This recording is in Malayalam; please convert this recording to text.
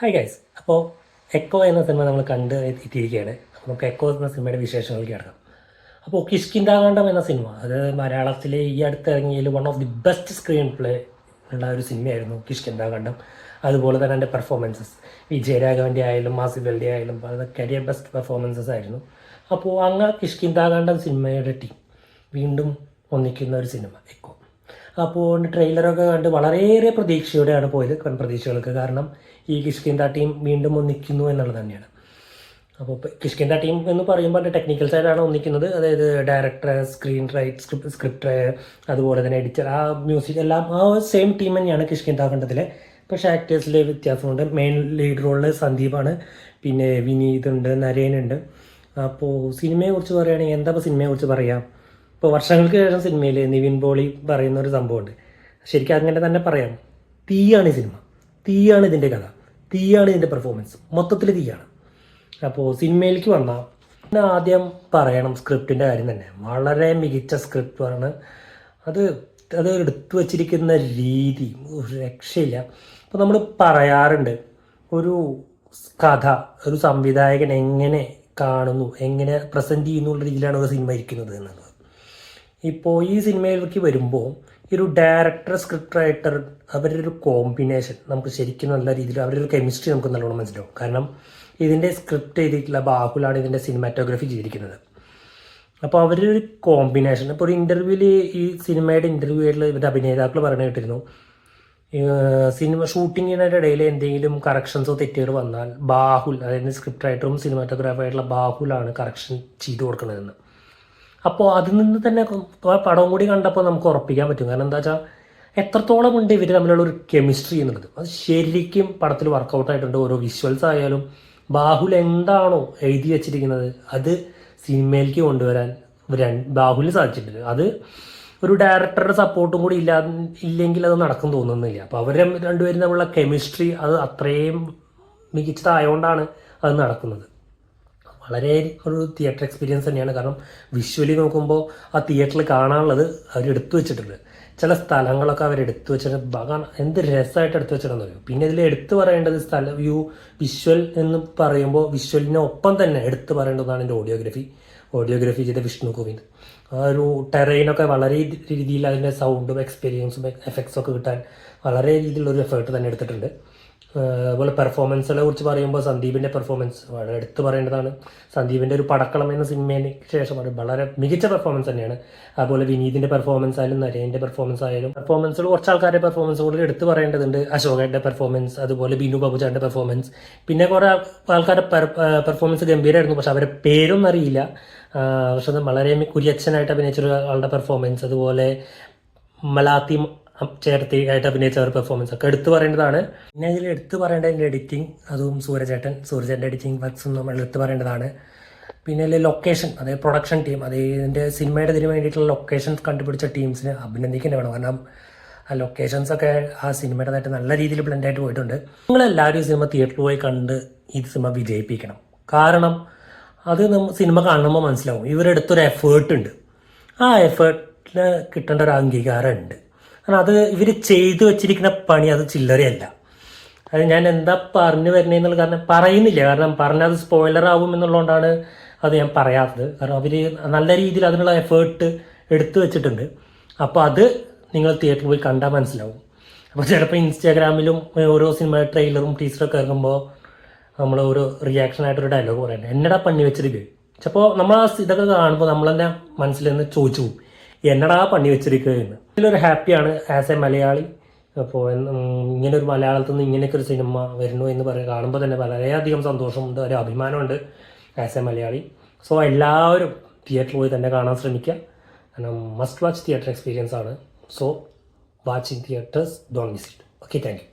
Hi guys. അപ്പോൾ എക്കോ എന്ന സിനിമ നമ്മൾ കണ്ട് എത്തിയിരിക്കുകയാണ്. അപ്പോൾ നമുക്ക് എക്കോ എന്ന സിനിമയുടെ വിശേഷങ്ങളിലേക്ക് കിടക്കാം. അപ്പോൾ കിഷ്കിന്ധാകാന്ഡം എന്ന സിനിമ അത് മലയാളത്തിലെ ഈ അടുത്ത് ഇറങ്ങിയതിൽ one of the best screenplay ഉള്ള ഒരു സിനിമയായിരുന്നു കിഷ്കിന്ധാകാന്ഡം. അതുപോലെ തന്നെ എൻ്റെ പെർഫോമൻസസ് വിജയരാഘവൻ്റെ ആയാലും മാസിബലിൻ്റെ ആയാലും അത് കരിയർ ബെസ്റ്റ് പെർഫോമൻസസ് ആയിരുന്നു. അപ്പോൾ അങ്ങ് കിഷ്കിന്ധാകാന്ഡം സിനിമയുടെ ടീം വീണ്ടും ഒന്നിക്കുന്ന ഒരു സിനിമ എക്കോ. അപ്പോൾ ട്രെയിലറൊക്കെ കണ്ട് വളരെയേറെ പ്രതീക്ഷയോടെയാണ് പോയത്, പ്രതീക്ഷകൾക്ക്. കാരണം ഈ കിഷ്കിന്ത ടീം വീണ്ടും ഒന്നിക്കുന്നു എന്നുള്ളത് തന്നെയാണ്. അപ്പോൾ കിഷ്കിന്ത ടീം എന്ന് പറയുമ്പോൾ അതിൻ്റെ ടെക്നിക്കൽ സൈഡാണ് ഒന്നിക്കുന്നത്. അതായത് ഡയറക്ടർ, സ്ക്രീൻ റൈറ്റ്, സ്ക്രിപ്റ്റ്, അതുപോലെ തന്നെ എഡിറ്റർ, ആ മ്യൂസിക് എല്ലാം ആ സെയിം ടീം തന്നെയാണ് കിഷ്കിന്ധാകാന്ഡത്തിലെ. പക്ഷേ ആക്ടേഴ്സിലെ വ്യത്യാസമുണ്ട്. മെയിൻ ലീഡ് റോളിൽ സന്ദീപാണ്, പിന്നെ വിനീതുണ്ട്, നരേനുണ്ട്. അപ്പോൾ സിനിമയെക്കുറിച്ച് പറയുകയാണെങ്കിൽ എന്താ ഇപ്പോൾ സിനിമയെക്കുറിച്ച് പറയാം. ഇപ്പോൾ വർഷങ്ങൾക്ക് ശേഷം സിനിമയിൽ നിവിൻ പോളി പറയുന്ന ഒരു സംഭവമുണ്ട്. ശരിക്കും അങ്ങനെ തന്നെ പറയാം. തീയാണ് ഈ സിനിമ, തീയാണ് ഇതിൻ്റെ കഥ, തീയാണ് ഇതിൻ്റെ പെർഫോമൻസ്, മൊത്തത്തിൽ തീയാണ്. അപ്പോൾ സിനിമയിലേക്ക് വന്നാൽ പിന്നെ ആദ്യം പറയണം സ്ക്രിപ്റ്റിൻ്റെ കാര്യം തന്നെ. വളരെ മികച്ച സ്ക്രിപ്റ്റാണ് അത്. അത് എടുത്തു വച്ചിരിക്കുന്ന രീതി ഒരു രക്ഷയില്ല. അപ്പോൾ നമ്മൾ പറയാറുണ്ട് ഒരു കഥ ഒരു സംവിധായകൻ എങ്ങനെ കാണുന്നു, എങ്ങനെ പ്രസൻറ്റ് ചെയ്യുന്നു എന്നുള്ള രീതിയിലാണ് ഒരു സിനിമ ഇരിക്കുന്നത് എന്നുള്ളത്. ഇപ്പോൾ ഈ സിനിമയിലേക്ക് വരുമ്പോൾ ഈ ഒരു ഡയറക്ടർ, സ്ക്രിപ്റ്റ് റൈറ്റർ, അവരുടെ ഒരു കോമ്പിനേഷൻ നമുക്ക് ശരിക്കും നല്ല രീതിയിൽ അവരുടെ ഒരു കെമിസ്ട്രി നമുക്ക് നല്ലോണം മനസ്സിലാവും. കാരണം ഇതിൻ്റെ സ്ക്രിപ്റ്റ് ചെയ്തിട്ടുള്ള ബാഹുലാണ് ഇതിൻ്റെ സിനിമാറ്റോഗ്രാഫി ചെയ്തിരിക്കുന്നത്. അപ്പോൾ അവരുടെ ഒരു കോമ്പിനേഷൻ. ഇപ്പോൾ ഒരു ഇൻ്റർവ്യൂവിൽ ഈ സിനിമയുടെ ഇൻ്റർവ്യൂവിൽ ഇവരുടെ അഭിനേതാക്കൾ പറഞ്ഞു കേട്ടിരുന്നു, സിനിമ ഷൂട്ടിങ്ങിൻ്റെ ഇടയിൽ എന്തെങ്കിലും കറക്ഷൻസോ തെറ്റുകൾ വന്നാൽ ബാഹുൽ, അതായത് സ്ക്രിപ്റ്റ് റൈറ്ററും സിനിമാറ്റോഗ്രാഫറായിട്ടുള്ള ബാഹുലാണ് കറക്ഷൻ ചെയ്തു കൊടുക്കുന്നതെന്ന്. അപ്പോൾ അതിൽ നിന്ന് തന്നെ പടവും കൂടി കണ്ടപ്പോൾ നമുക്ക് ഉറപ്പിക്കാൻ പറ്റും. കാരണം എന്താ വെച്ചാൽ എത്രത്തോളം ഉണ്ട് ഇവർ തമ്മിലുള്ള ഒരു കെമിസ്ട്രി എന്നുള്ളത്. അത് ശരിക്കും പടത്തിൽ വർക്കൗട്ട് ആയിട്ടുണ്ട്. ഓരോ വിഷ്വൽസ് ആയാലും ബാഹുൽ എന്താണോ എഴുതി വെച്ചിരിക്കുന്നത് അത് സിനിമയിലേക്ക് കൊണ്ടുവരാൻ ബാഹുലിന് സാധിച്ചിട്ടുണ്ട്. അത് ഒരു ഡയറക്ടറുടെ സപ്പോർട്ടും കൂടി ഇല്ലെങ്കിൽ അത് നടക്കും തോന്നുന്നില്ല. അപ്പോൾ അവർ രണ്ടുപേരും തമ്മിലുള്ള കെമിസ്ട്രി അത് അത്രയും മികച്ചതായതുകൊണ്ടാണ് അത് നടക്കുന്നത്. വളരെ ഒരു തിയേറ്റർ എക്സ്പീരിയൻസ് തന്നെയാണ്. കാരണം വിഷ്വലി നോക്കുമ്പോൾ ആ തിയേറ്ററിൽ കാണാനുള്ളത് അവരെടുത്തു വെച്ചിട്ടുണ്ട്. ചില സ്ഥലങ്ങളൊക്കെ അവരെടുത്തു വെച്ചിട്ട് എന്ത് രസമായിട്ട് എടുത്തു വെച്ചിട്ടുണ്ടെന്ന് പറയും. പിന്നെ ഇതിൽ എടുത്തു പറയേണ്ടത് വിഷ്വൽ എന്ന് പറയുമ്പോൾ വിഷ്വലിന് ഒപ്പം തന്നെ എടുത്തു പറയേണ്ടതാണ് എൻ്റെ ഓഡിയോഗ്രഫി ചെയ്ത വിഷ്ണു ഗോവിന്ദ്. ആ ഒരു ടെറൈനൊക്കെ വളരെ രീതിയിൽ അതിൻ്റെ സൗണ്ടും എക്സ്പീരിയൻസും എഫക്ട്സും ഒക്കെ കിട്ടാൻ വളരെ രീതിയിലുള്ളൊരു എഫേർട്ട് തന്നെ എടുത്തിട്ടുണ്ട്. അതുപോലെ പെർഫോമൻസിനെ കുറിച്ച് പറയുമ്പോൾ സന്ദീപിൻ്റെ പെർഫോമൻസ് വളരെ എടുത്തു പറയേണ്ടതാണ്. സന്ദീപിൻ്റെ ഒരു പടക്കളം എന്ന സിനിമയ്ക്ക് ശേഷം വളരെ മികച്ച പെർഫോമൻസ് തന്നെയാണ്. അതുപോലെ വിനീതിൻ്റെ പെർഫോമൻസ് ആയാലും നരേൻ്റെ പെർഫോമൻസ് ആയാലും പെർഫോമൻസുകൾ കുറച്ച് ആൾക്കാരുടെ പെർഫോമൻസ് കൂടുതൽ എടുത്തു പറയേണ്ടതുണ്ട്. അശോകയുടെ പെർഫോമൻസ്, അതുപോലെ ബിനു ബാബുചാൻ്റെ പെർഫോമൻസ്, പിന്നെ കുറേ ആൾക്കാരുടെ പെർഫോമൻസ് ഗംഭീരമായിരുന്നു. പക്ഷെ അവരുടെ പേരൊന്നും അറിയില്ല. പക്ഷെ അത് വളരെ കുര്യച്ചനായിട്ട് അഭിനയിച്ചൊരു ആളുടെ പെർഫോമൻസ്, അതുപോലെ മലാത്തി ചേർത്തി ആയിട്ട് അഭിനയിച്ച ഒരു പെർഫോമൻസ് ഒക്കെ എടുത്തു പറയേണ്ടതാണ്. പിന്നെ ഇതിൽ എടുത്തു പറയേണ്ടതിൻ്റെ എഡിറ്റിംഗ്, അതും സൂരജേൻ്റെ എഡിറ്റിംഗ് വർക്ക്സും നമ്മൾ എടുത്തു പറയേണ്ടതാണ്. പിന്നെ അതിൽ ലൊക്കേഷൻ, അതായത് പ്രൊഡക്ഷൻ ടീം, ഇതിൻ്റെ സിനിമയുടെ ഇതിന് വേണ്ടിയിട്ടുള്ള ലൊക്കേഷൻസ് കണ്ടുപിടിച്ച ടീംസിനെ അഭിനന്ദിക്കേണ്ടി വേണം. കാരണം ആ ലൊക്കേഷൻസൊക്കെ ആ സിനിമയുടേതായിട്ട് നല്ല രീതിയിൽ ബ്ലെൻഡായിട്ട് പോയിട്ടുണ്ട്. നിങ്ങളെല്ലാവരും ഈ സിനിമ തിയേറ്ററിൽ പോയി കണ്ട് ഈ സിനിമ വിജയിപ്പിക്കണം. കാരണം അത് സിനിമ കാണുമ്പോൾ മനസ്സിലാവും ഇവരെടുത്തൊരു എഫേർട്ട് ഉണ്ട്. ആ എഫേർട്ടിന് കിട്ടേണ്ട ഒരു അംഗീകാരം ഉണ്ട്. കാരണം അത് ഇവർ ചെയ്തു വെച്ചിരിക്കുന്ന പണി അത് ചില്ലറയല്ല. അത് ഞാൻ എന്താ പറഞ്ഞു വരുന്നതെന്നുള്ള കാരണം പറയുന്നില്ല. കാരണം പറഞ്ഞാൽ അത് സ്പോയിലർ ആവും എന്നുള്ളതുകൊണ്ടാണ് അത് ഞാൻ പറയാത്തത്. കാരണം അവർ നല്ല രീതിയിൽ അതിനുള്ള എഫേർട്ട് എടുത്തു വെച്ചിട്ടുണ്ട്. അപ്പോൾ അത് നിങ്ങൾ തിയേറ്ററിൽ പോയി കണ്ടാൽ മനസ്സിലാവും. അപ്പോൾ ചിലപ്പോൾ ഇൻസ്റ്റാഗ്രാമിലും ഓരോ സിനിമ ട്രെയിലറും ടീച്ചറൊക്കെ ഇറങ്ങുമ്പോൾ നമ്മൾ ഒരു റിയാക്ഷനായിട്ടൊരു ഡയലോഗ് പറയണ്ടേ, എന്നടാ പണി വെച്ചിരിക്കുക. ചിലപ്പോൾ നമ്മൾ ആ ഇതൊക്കെ കാണുമ്പോൾ നമ്മൾ തന്നെ മനസ്സിൽ നിന്ന് ചോദിച്ചു പോകും, എന്നടാ പണി വെച്ചിരിക്കുക എന്ന്. ഇതിലൊരു ഹാപ്പിയാണ് ആസ് എ മലയാളി. അപ്പോൾ ഇങ്ങനെ ഒരു മലയാളത്തിൽ നിന്ന് ഇങ്ങനെയൊക്കെ ഒരു സിനിമ വരുന്നു എന്ന് കാണുമ്പോൾ തന്നെ വളരെയധികം സന്തോഷമുണ്ട്, ഒരു അഭിമാനമുണ്ട് ആസ് എ മലയാളി. സോ എല്ലാവരും തിയേറ്ററിൽ പോയി തന്നെ കാണാൻ ശ്രമിക്കുക. കാരണം മസ്റ്റ് വാച്ച് തിയേറ്റർ എക്സ്പീരിയൻസ് ആണ്. So watch in theatres, don't miss it. Okay, thank you.